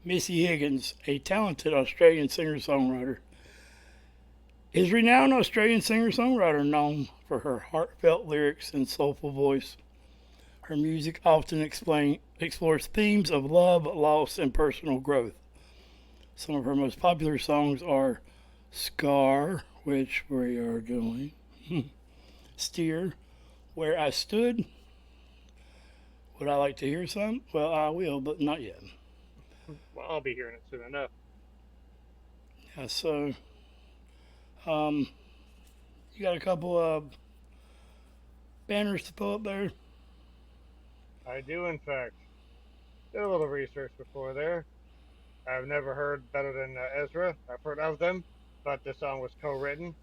Missy Higgins, a talented Australian singer-songwriter, is renowned Australian singer-songwriter known for her heartfelt lyrics and soulful voice. Her music often explores themes of love, loss, and personal growth. Some of her most popular songs are Scar, which we are doing, Steer, Where I Stood. Would I like to hear some? Well, I will, but not yet. Well, I'll be hearing it soon enough. Yeah, so um, you got a couple of banners to pull up there. I do, in fact. Did a little research before there. I've never heard better than Ezra. I've heard of them, but the song was co-written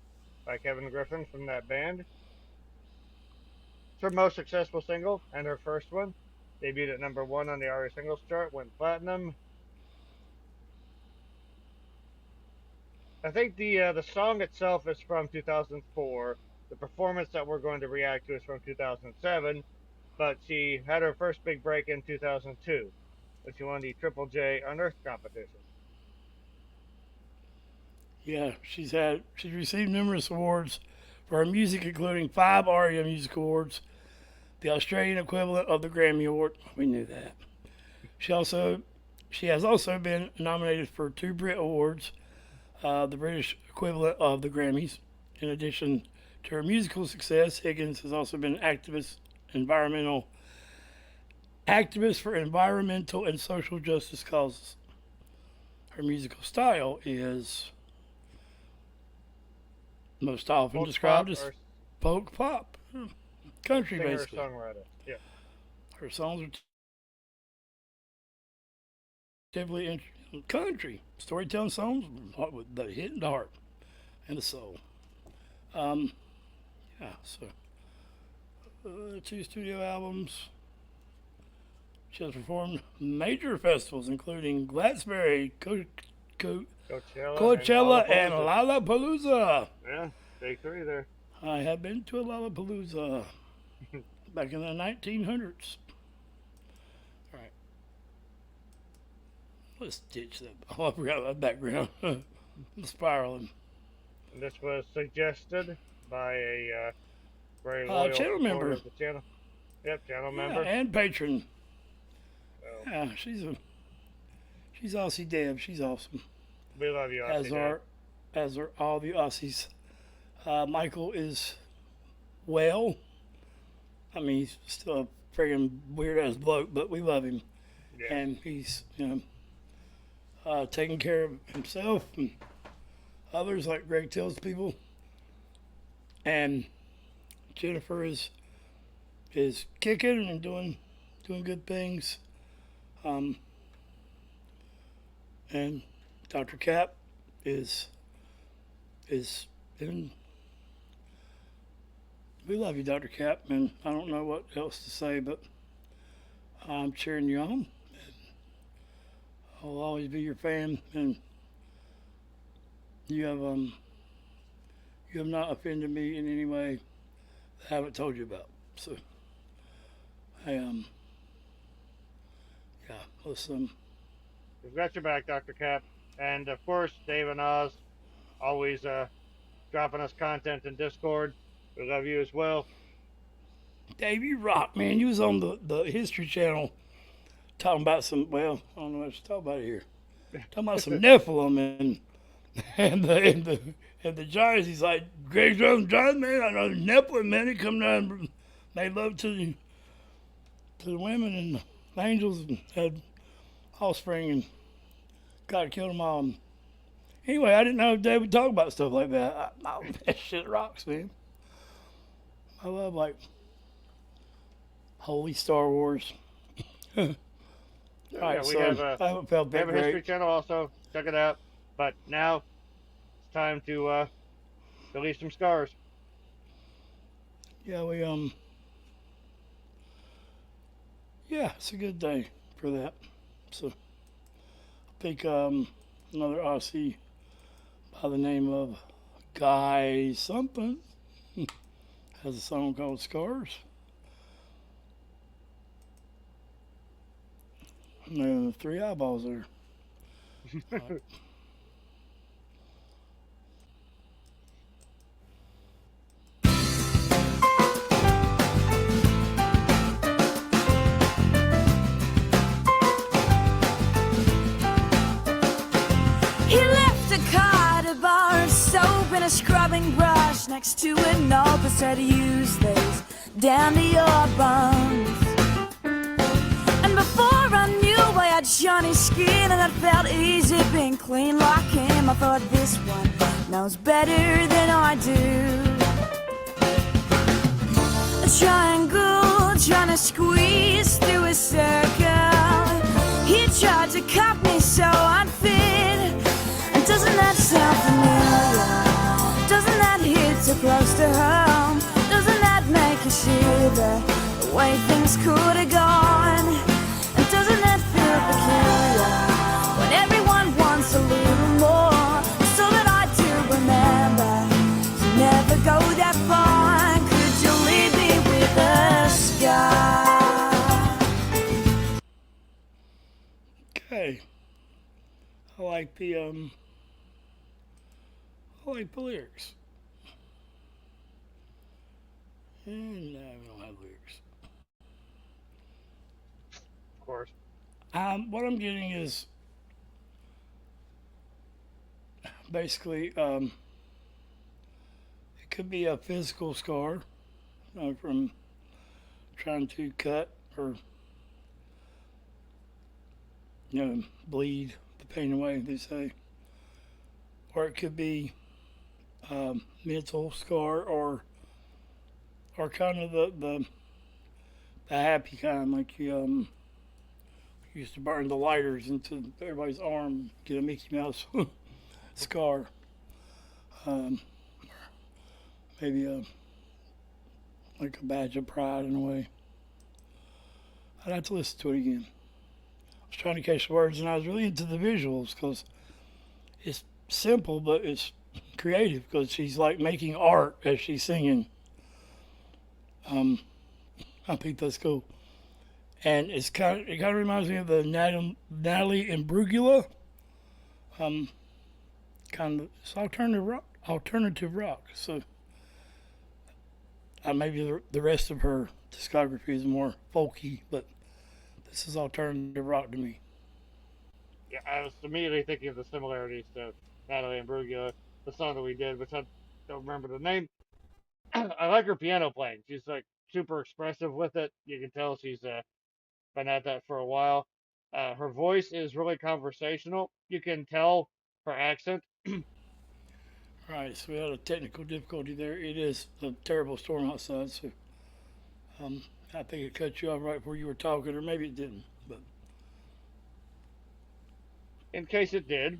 by Kevin Griffin from that band. It's her most successful single and her first one. Debuted at number one on the ARIA singles chart, went platinum. I think the song itself is from 2004. The performance that we're going to react to is from 2007, but she had her first big break in 2002 when she won the Triple J Unearthed competition. Yeah, she's received numerous awards for her music, including 5 ARIA Music Awards, the Australian equivalent of the Grammy Award. We knew that. She also she has also been nominated for 2 Brit Awards, the British equivalent of the Grammys. In addition to her musical success, Higgins has also been an activist for environmental and social justice causes. Her musical style is most often Folk described pop as or folk pop, country singer basically. songwriter. Yeah. Her songs are typically in country storytelling songs that hit the heart and the soul. Um, yeah, so 2 studio albums. She has performed major festivals including Glastonbury, Coachella and Coachella, and Lollapalooza. Lollapalooza. Yeah, big three there. I have been to a Lollapalooza back in the 1900s. All right, let's ditch that. Oh, I forgot that background. Spiraling. And this was suggested by a very loyal Channel supporter member. of the channel. Yep, channel Yeah, member. and patron. So Yeah, she's Aussie Deb. She's awesome. we love you, As Aussie Deb. are all the Aussies. Michael is well. I mean, he's still a friggin' weird ass bloke, but we love him, Yeah. and he's taking care of himself and others, like Greg tells people. And Jennifer is kicking and doing good things. And Dr. Cap is in. We love you, Dr. Cap, and I don't know what else to say, but I'm cheering you on. I'll always be your fan, and you have not offended me in any way that I haven't told you about. So I yeah, let's We've got your back, Dr. Cap. And of course, Dave and Oz always dropping us content in Discord. We love you as well. Dave, you rock, man. You was on the History Channel talking about some. Well, I don't know what to talk about here. Talking about some Nephilim and the giants. He's like, Greg Jones, giant man. I know Nephilim, man. He come down and made love to the women and the angels and had offspring, and God killed them all. Anyway, I didn't know Dave would talk about stuff like that. That shit rocks, man. I love like holy Star Wars. All right, Yeah, we so have I haven't felt we that have a History great. channel also. Check it out. But now it's time to release some scars. Yeah, yeah, it's a good day for that. So I think another Aussie by the name of Guy something has a song called Scars. And 3 eyeballs there. He left a card, a bar of soap, and a scrubbing brush next to a note that said, use these down to your bones. And before I knew, I had shiny skin, and it felt easy being clean like him. I thought, this one knows better than I do. A triangle trying to squeeze through a circle. He tried to cut me so I'd fit. And doesn't that sound familiar? Doesn't that hit too close to home? Doesn't that make you shiver? The way things could have gone. And doesn't that feel peculiar? When everyone wants a little more. So that I do remember to never go that far. Could you leave me with a scar? Okay. I like the lyrics. And no, we don't have lyrics. Of course. What I'm getting is basically it could be a physical scar from trying to cut or bleed the pain away, they say. Or it could be mental scar or kind of the happy kind, like you used to burn the lighters into everybody's arm, get a Mickey Mouse scar. Maybe like a badge of pride in a way. I'd have to listen to it again. I was trying to catch the words, and I was really into the visuals because it's simple, but it's creative because she's like making art as she's singing. I think that's cool, and it kind of reminds me of the Natalie Imbruglia. Kind of it's alternative rock. So maybe the rest of her discography is more folky, but this is alternative rock to me. Yeah, I was immediately thinking of the similarities to Natalie Imbruglia, the song that we did, which I don't remember the name. I like her piano playing. She's like super expressive with it. You can tell she's been at that for a while. Her voice is really conversational. You can tell her accent. Right, so we had a technical difficulty there. It is a terrible storm outside, so I think it cut you off right before you were talking, or maybe it didn't. But In case it did,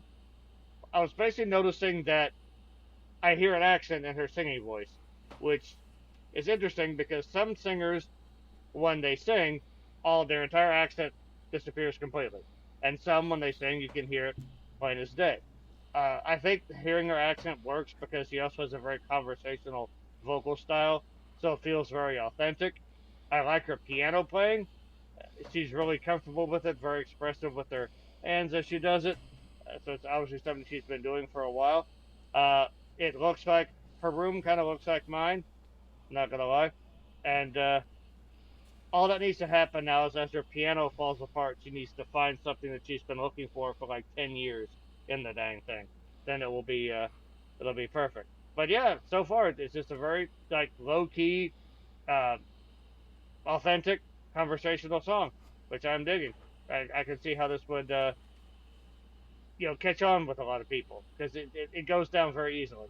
I was basically noticing that I hear an accent in her singing voice, which is interesting because some singers, when they sing, all their entire accent disappears completely, and some, when they sing, you can hear it plain as day. I think hearing her accent works because she also has a very conversational vocal style, so it feels very authentic. I like her piano playing. She's really comfortable with it, very expressive with her hands as she does it. So it's obviously something she's been doing for a while. It looks like her room kind of looks like mine, not gonna lie. And all that needs to happen now is as her piano falls apart, she needs to find something that she's been looking for like 10 years in the dang thing. Then it'll be perfect. But yeah, so far it's just a very like low key, authentic, conversational song, which I'm digging. I can see how this would catch on with a lot of people because it goes down very easily.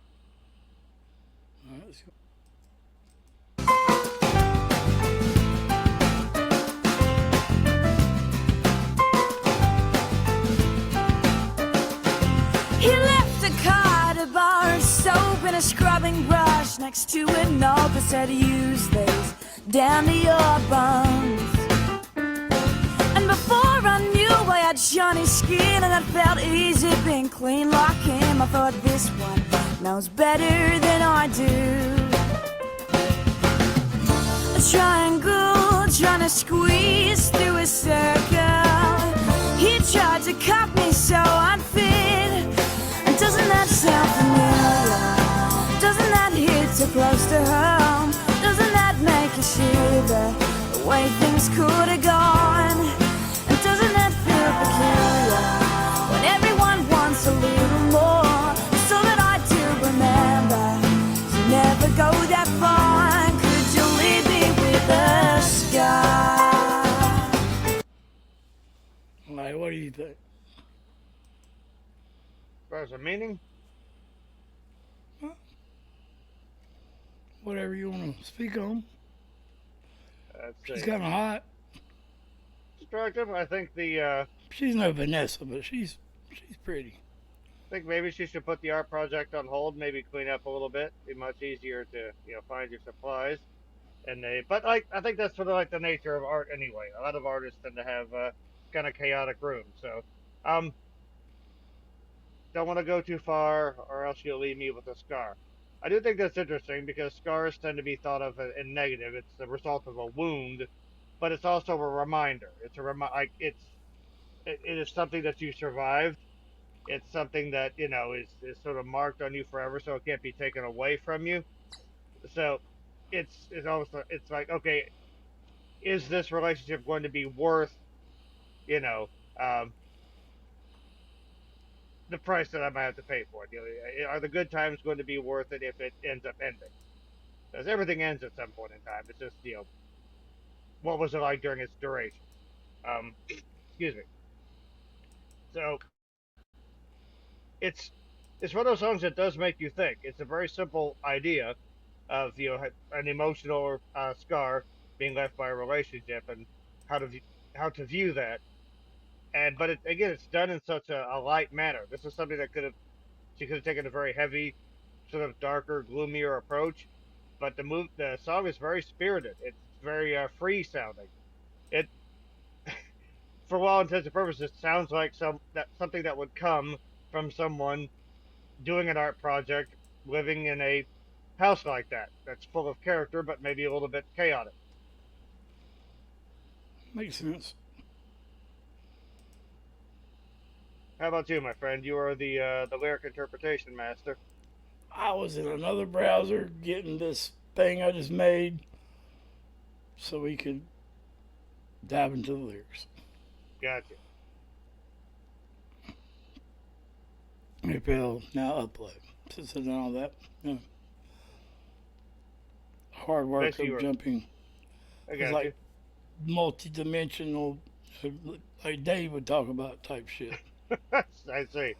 all right, let's go. He left a card, a bar of soap, and a scrubbing brush next to a note that said, use these down to your bones. And before I knew, I had shiny skin, and it felt easy being clean like him. I thought, this one knows better than I do. A triangle trying to squeeze through a circle. He tried to cut me so I'd you think? As far as the meaning, Whatever you want to speak on. let's She's see. kind of hot. Attractive. I think the She's no Vanessa, but she's pretty. I think maybe she should put the art project on hold, maybe clean up a little bit. Be much easier to, find your supplies. But like, I think that's sort of like the nature of art anyway. A lot of artists tend to have kind of chaotic rooms. So, um, don't want to go too far, or else you'll leave me with a scar. I do think that's interesting because scars tend to be thought of in negative. It's the result of a wound, but it's also a reminder. It's a like it is something that you survived. It's something that is sort of marked on you forever, so it can't be taken away from you. So it's almost it's like, okay, is this relationship going to be worth you know um, the price that I might have to pay for it? Are the good times going to be worth it if it ends up ending? Because everything ends at some point in time. It's just what was it like during its duration? Excuse me. So it's it's one of those songs that does make you think. It's a very simple idea of an emotional scar being left by a relationship and how to how to view that. But again, it's done in such a light manner. This is something that she could have taken a very heavy, sort of darker, gloomier approach. But the song is very spirited. It's very free sounding. It, for all intents and purposes, sounds like something that would come from someone doing an art project, living in a house like that. That's full of character, but maybe a little bit chaotic. Makes sense. How about you, my friend? You are the lyric interpretation master. I was in another browser getting this thing I just made so we could dive into the lyrics. Gotcha. Maybe I'll now upload. Since I've done all that, hard work Bet you of were- jumping. I It's got like multi-dimensional, like Dave would talk about type shit. you. I see.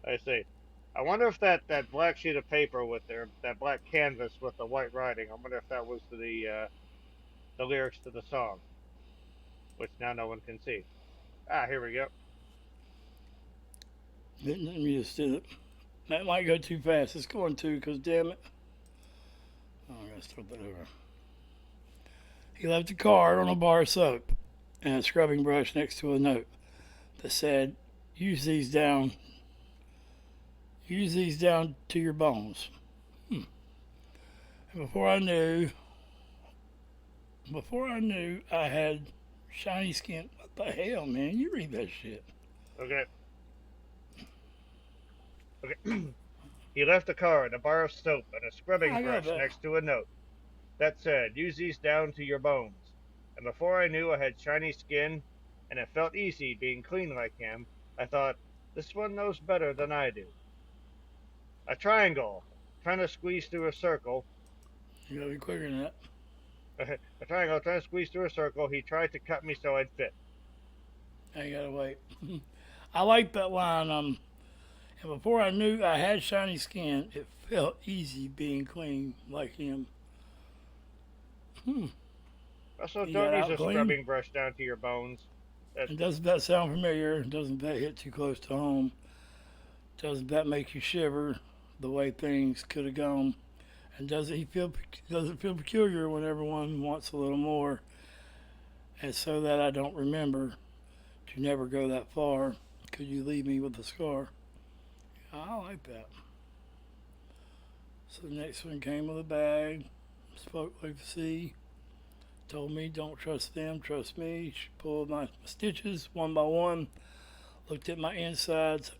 I see. I wonder if that black sheet of paper with that black canvas with the white writing. I wonder if that was the lyrics to the song, which now no one can see. Ah, here we go. Let me just do it. That might go too fast. It's going to, because damn it. Oh, I gotta start that over. He left a card on a bar of soap and a scrubbing brush next to a note that said, use these down to your bones. And before I knew I had shiny skin. What the hell, man? You read that shit. Okay. Okay. He left a card, a bar of soap, and a scrubbing I got brush that. next to a note that said, use these down to your bones. And before I knew I had shiny skin and it felt easy being clean like him, I thought, this one knows better than I do. A triangle, trying to squeeze through a circle. You gotta be quicker than that. A triangle, trying to squeeze through a circle. He tried to cut me so I'd fit. Now you gotta wait. I like that line. And before I knew I had shiny skin, it felt easy being clean like him. Also, You don't got use a out clean? scrubbing brush down to your bones. And doesn't that sound familiar? Doesn't that hit too close to home? Doesn't that make you shiver the way things could have gone? And does it feel peculiar when everyone wants a little more? And so that I don't remember to never go that far, could you leave me with a scar? I like that. So the next one came with a bag, spoke like the sea, told me don't trust them, trust me. She pulled my stitches one by one, looked at my insides,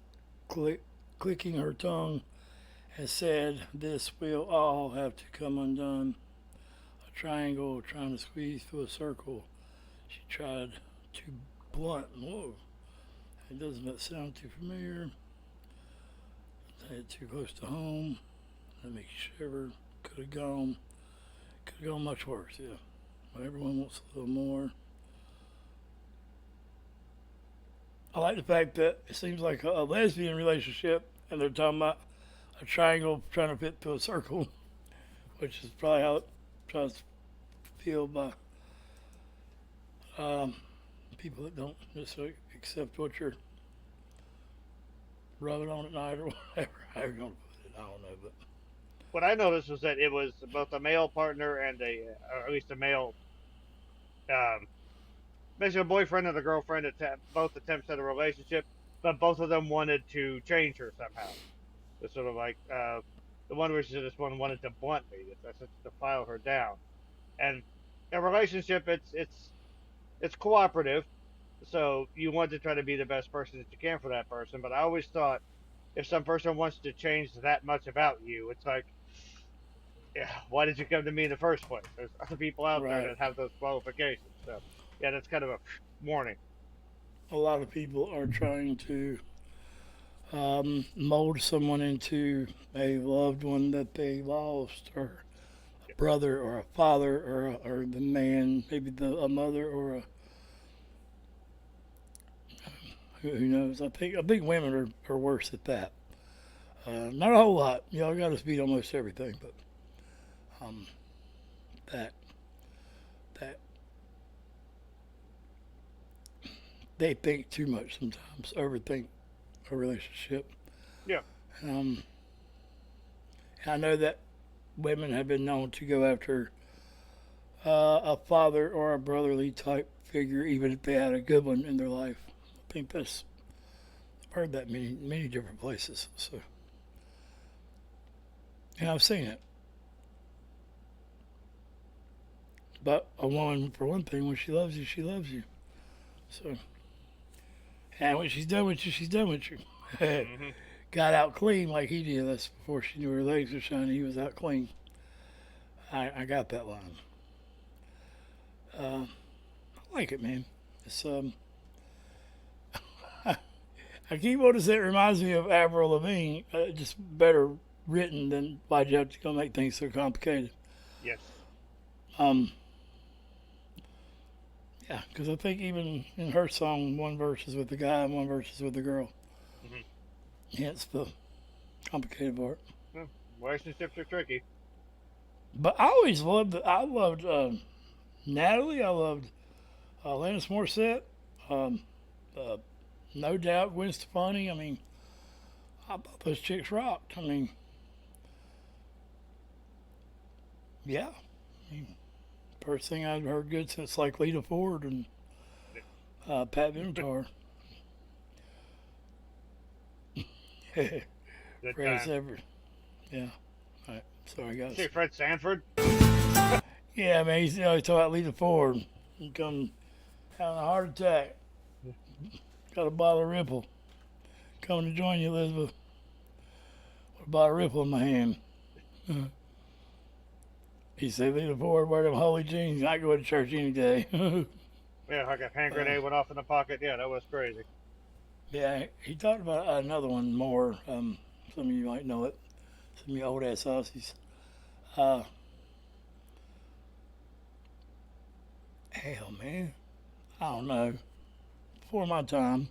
clicking her tongue, and said, this will all have to come undone. A triangle trying to squeeze through a circle. She tried to blunt. Whoa, it doesn't sound too familiar. Too close to home. That makes you shiver. Could have gone much worse, yeah. But everyone wants a little more. I like the fact that it seems like a lesbian relationship, and they're talking about a triangle trying to fit through a circle, which is probably how it tries to feel by people that don't necessarily accept what you're rubbing on at night or whatever. How you're going to put it, I don't know. But What I noticed was that it was both a male partner and or at least a male, um, basically a boyfriend and a girlfriend. Both attempts at a relationship, but both of them wanted to change her somehow. It's sort of like the one where she said this one wanted to blunt me, that's to file her down. And a relationship, it's cooperative, so you want to try to be the best person that you can for that person. But I always thought if some person wants to change that much about you, it's like, yeah, why did you come to me in the first place? There's other people out there Right. that have those qualifications. So, yeah, that's kind of a warning. a lot of people are trying to mold someone into a loved one that they lost, or a brother, or a father, or the man, maybe a mother, or who knows. I think women are worse at that. Not a whole lot. Y'all got us beat almost everything, but that they think too much sometimes, overthink a relationship. Yeah. I know that women have been known to go after a father or a brotherly type figure, even if they had a good one in their life. I think I've heard that many different places. So, and I've seen it. But a woman, for one thing, when she loves you, she loves you. So, and when she's done with you, she's done with you. Mm-hmm. Got out clean like he did. That's before she knew her legs were shiny. He was out clean. I got that line. I like it, man. It's I keep wanting to say it reminds me of Avril Lavigne, just better written than why'd you have to go make things so complicated. Yes. Yeah, because I think even in her song, one verse is with the guy and one verse is with the girl. Mm-hmm. Hence the complicated part. Yeah. Relationships are tricky. But I always loved Natalie. I loved Alanis Morissette. No doubt Gwen Stefani. I mean, I thought those chicks rocked. I mean, yeah. I mean, first thing I'd heard good since like Lita Ford and Pat Benatar. Good Fred time. Sanford. Yeah. All right. Sorry, guys. See Fred Sanford? Yeah, man. He's talking about Lita Ford. He come having a heart attack. Got a bottle of Ripple. Coming to join you, Elizabeth. With a bottle of Ripple in my hand. He said, Lita Ford, wear them holy jeans. I go to church any day. Yeah, like a hand grenade went off in the pocket. Yeah, that was crazy. Yeah, he talked about another one more. Some of you might know it. Some of you old ass Aussies. Hell, man. I don't know. Before my time.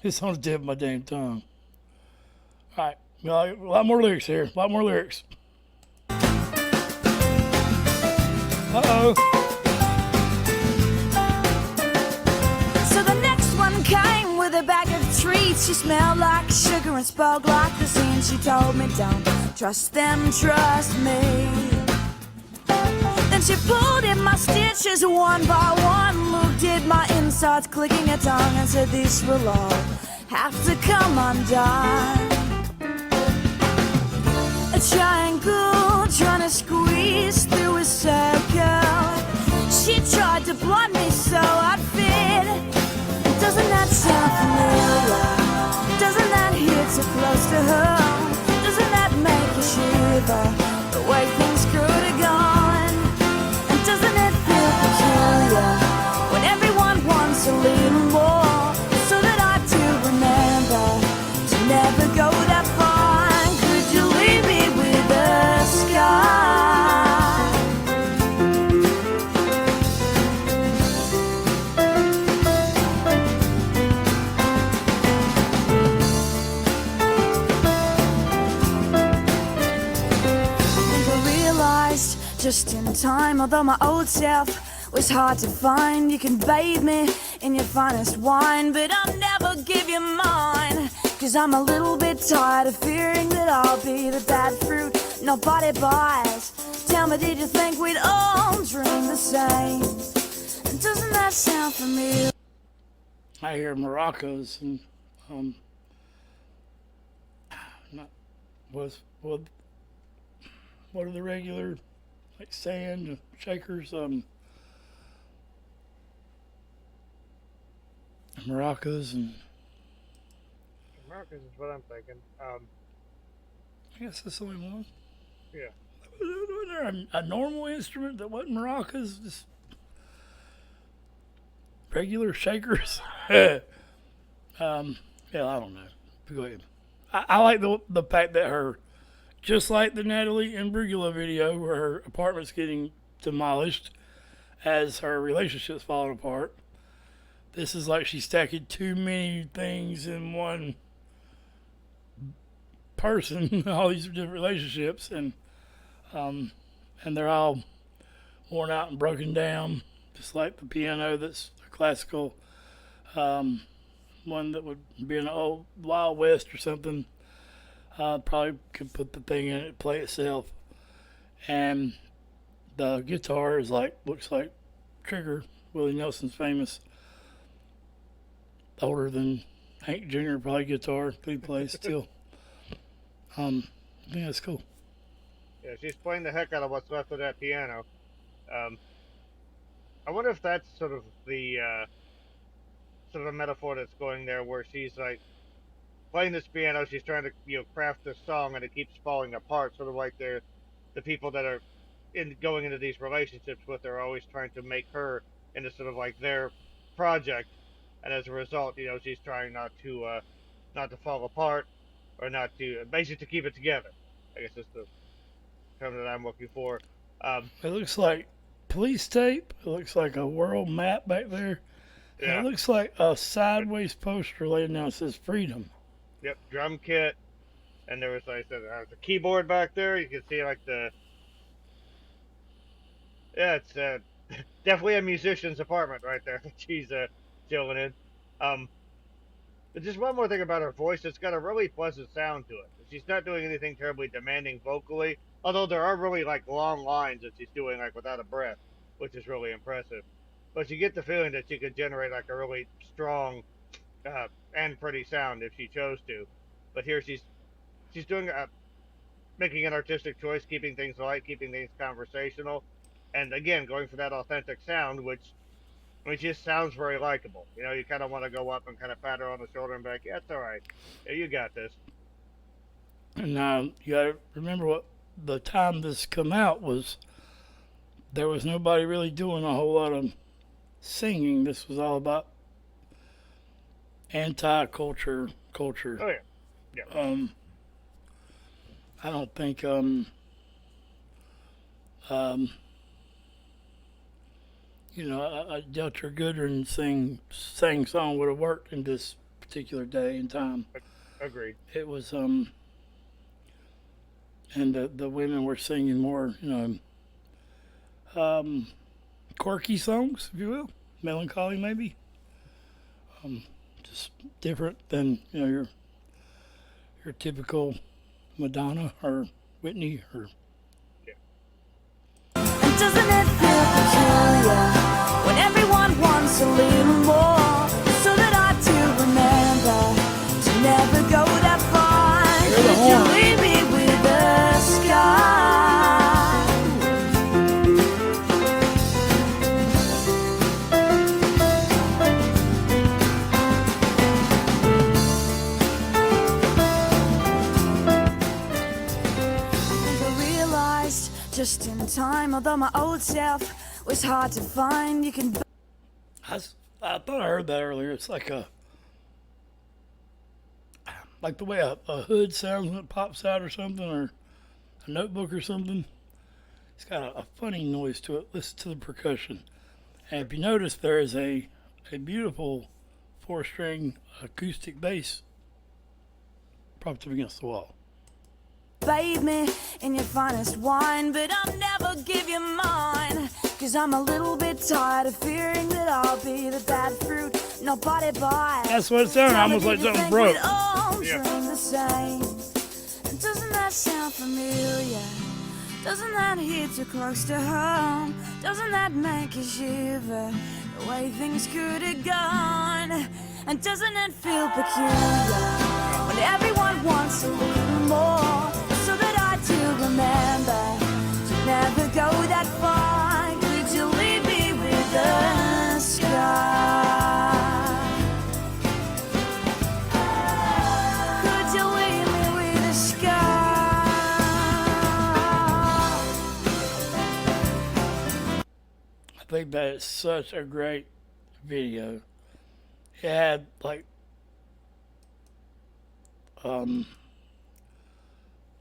It's on the tip of my damn tongue. All right. Well, a lot more lyrics here. A lot more lyrics. Uh-oh. So the next one came with a bag of treats. She smelled like sugar and spoke like the scene. She told me, don't trust them, trust me. Then she pulled in my stitches one by one, looked at my insides, clicking her tongue, and said, this will all have to come undone. A triangle trying to squeeze through a circle. She tried to blunt me so I'd fit. Doesn't that sound familiar? Doesn't that hit so close to her? Doesn't that make you shiver? The way things could have gone. And doesn't it feel peculiar when everyone wants a little more? So that I do remember to never go that far. Could you leave me with the sky? just in time. Although my old self was hard to find, you can bathe me in your finest wine, but I'll never give you mine. Cause I'm a little bit tired of fearing that I'll be the bad fruit nobody buys. Tell me, did you think we'd all dream the same? Doesn't that sound familiar? I hear maracas and not what are the regular like sand shakers maracas and Marcus is what I'm thinking. I guess that's the only one. Yeah. Was there a normal instrument that wasn't maracas? Just regular shakers? Yeah, I don't know. Go ahead. I like the fact that her, just like the Natalie Imbruglia video where her apartment's getting demolished as her relationship's falling apart, this is like she's stacking too many things in one person, all these different relationships, and they're all worn out and broken down, just like the piano that's a classical one that would be an old Wild West or something. Probably could put the thing in it, play itself, and the guitar is looks like Trigger, Willie Nelson's famous, older than Hank Jr. probably guitar that he plays still. I think that's cool. Yeah, she's playing the heck out of what's left of that piano. I wonder if that's sort of the sort of a metaphor that's going there, where she's like playing this piano, she's trying to craft this song, and it keeps falling apart. Sort of like the people that are going into these relationships with her are always trying to make her into sort of like their project, and as a result, she's trying not to fall apart, or not to basically to keep it together. I guess that's the term that I'm looking for. It looks like police tape. It looks like a world map back there. Yeah. It looks like a sideways poster laying down that says freedom. Yep, drum kit, and there was like there's a keyboard back there. You can see like it's definitely a musician's apartment right there that she's chilling in. But just one more thing about her voice, it's got a really pleasant sound to it. She's not doing anything terribly demanding vocally, although there are really like long lines that she's doing like without a breath, which is really impressive. But you get the feeling that she could generate like a really strong and pretty sound if she chose to. But here she's doing making an artistic choice, keeping things light, keeping things conversational, and again going for that authentic sound, which just sounds very likable. You kind of want to go up and kind of pat her on the shoulder and be like, "Yeah, it's all right. Yeah, you got this." And you got to remember what the time this come out was. There was nobody really doing a whole lot of singing. This was all about anti-culture. Oh yeah, yeah. I don't think a Delta Goodman sang song would have worked in this particular day and time. Agreed. It was and the women were singing more quirky songs, if you will, melancholy maybe. Just different than your typical Madonna or Whitney or. And doesn't it feel peculiar when everyone wants a little more? So that I do remember to never go that far. Could you leave me with the sky? Just in time, although my old self was hard to find, you can. I thought I heard that earlier. It's like the way a hood sounds when it pops out or something, or a notebook or something. It's got a funny noise to it. Listen to the percussion. And if you notice, there is a beautiful 4-string acoustic bass propped up against the wall. Bathe me in your finest wine, but I'll never give you mine. Cause I'm a little bit tired of fearing that I'll be the bad fruit nobody buys. That's what it sounded, almost like something broke. Yeah. The same. And doesn't that sound familiar? Doesn't that hit too close to home? Doesn't that make you shiver? The way things could have gone. And doesn't it feel peculiar when everyone wants a little more? So that I do remember to never go that far. Could you leave me with the sky? Could you leave me with the sky? I think that is such a great video. It had like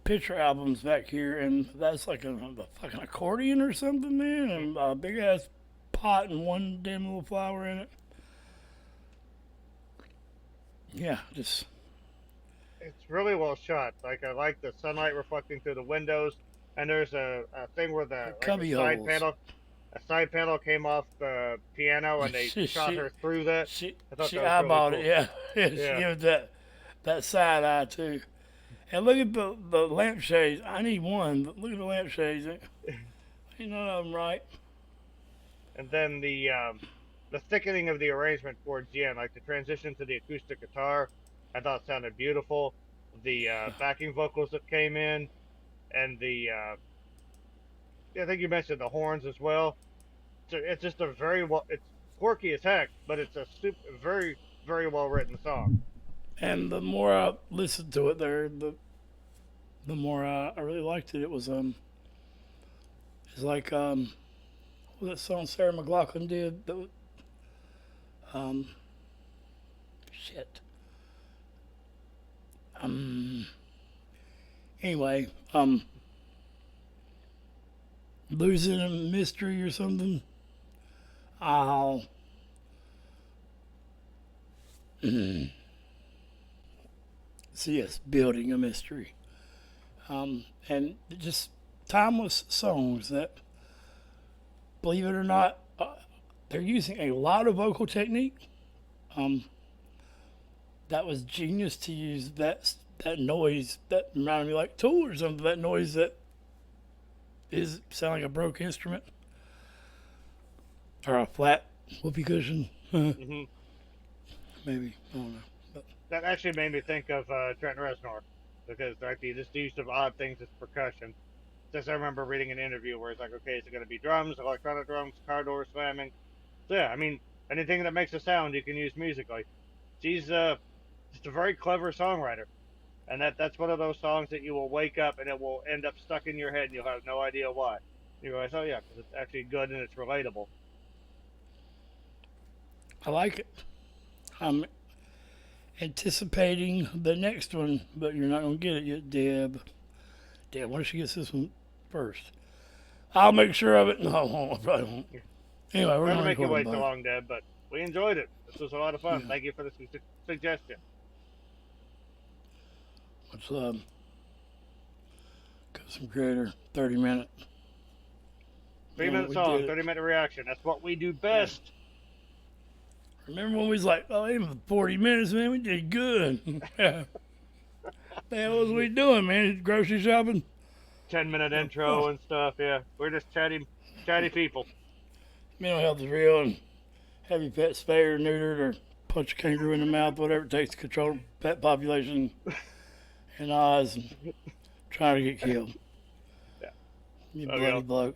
picture albums back here, and that's like a fucking accordion or something, man, and a big ass pot and one damn little flower in it. Yeah, just It's really well shot. Like, I like the sunlight reflecting through the windows, and there's a thing where the cubby side holes. panel, a side panel came off the piano, and they shot her through that. She I thought she that was eyeballed really it, cool. yeah. She gave it that side eye too. And look at the lampshades. I need one, but look at the lampshades. Ain't none of them right. And then the thickening of the arrangement towards the end, like the transition to the acoustic guitar, I thought sounded beautiful. The backing vocals that came in, and the I think you mentioned the horns as well. So it's just a it's quirky as heck, but it's a very, very well written song. And the more I listened to it there, the more I really liked it. It was it's like what was that song Sarah McLachlan did? That was, shit. Anyway, losing a mystery or something. I'll. So yes, building a mystery, and just timeless songs that, believe it or not, they're using a lot of vocal technique. That was genius to use that noise that reminded me like Tool or something. That noise that is sound like a broke instrument or a flat whoopee cushion. Maybe, I don't know. That actually made me think of Trent Reznor, because like the use of odd things as percussion. Just I remember reading an interview where it's like, okay, is it going to be drums, electronic drums, car door slamming? So yeah, I mean, anything that makes a sound you can use musically. She's just a very clever songwriter, and that's one of those songs that you will wake up and it will end up stuck in your head and you'll have no idea why. You realize, oh yeah, because it's actually good and it's relatable. I like it. I'm anticipating the next one, but you're not going to get it yet, Deb. Deb, why don't she get this one first? I'll make sure of it. No, I won't. I probably won't. Anyway, we're Trying going to to make you wait so long, Deb, but we enjoyed it. This was a lot of fun. Yeah. Thank you for the suggestion. Let's custom creator, 30-minute. 3-minute song, 30-minute reaction. That's what we do best. Remember when we was like, oh, even 40 minutes, man, we did good. The hell was we doing, man? Grocery shopping? 10-minute intro and stuff, yeah. We're just chatty people. Mental health is real, and have your pet spayed or neutered or punch a kangaroo in the mouth, whatever it takes to control the pet population in Oz and trying to get killed. Yeah. You Okay. bloody bloke.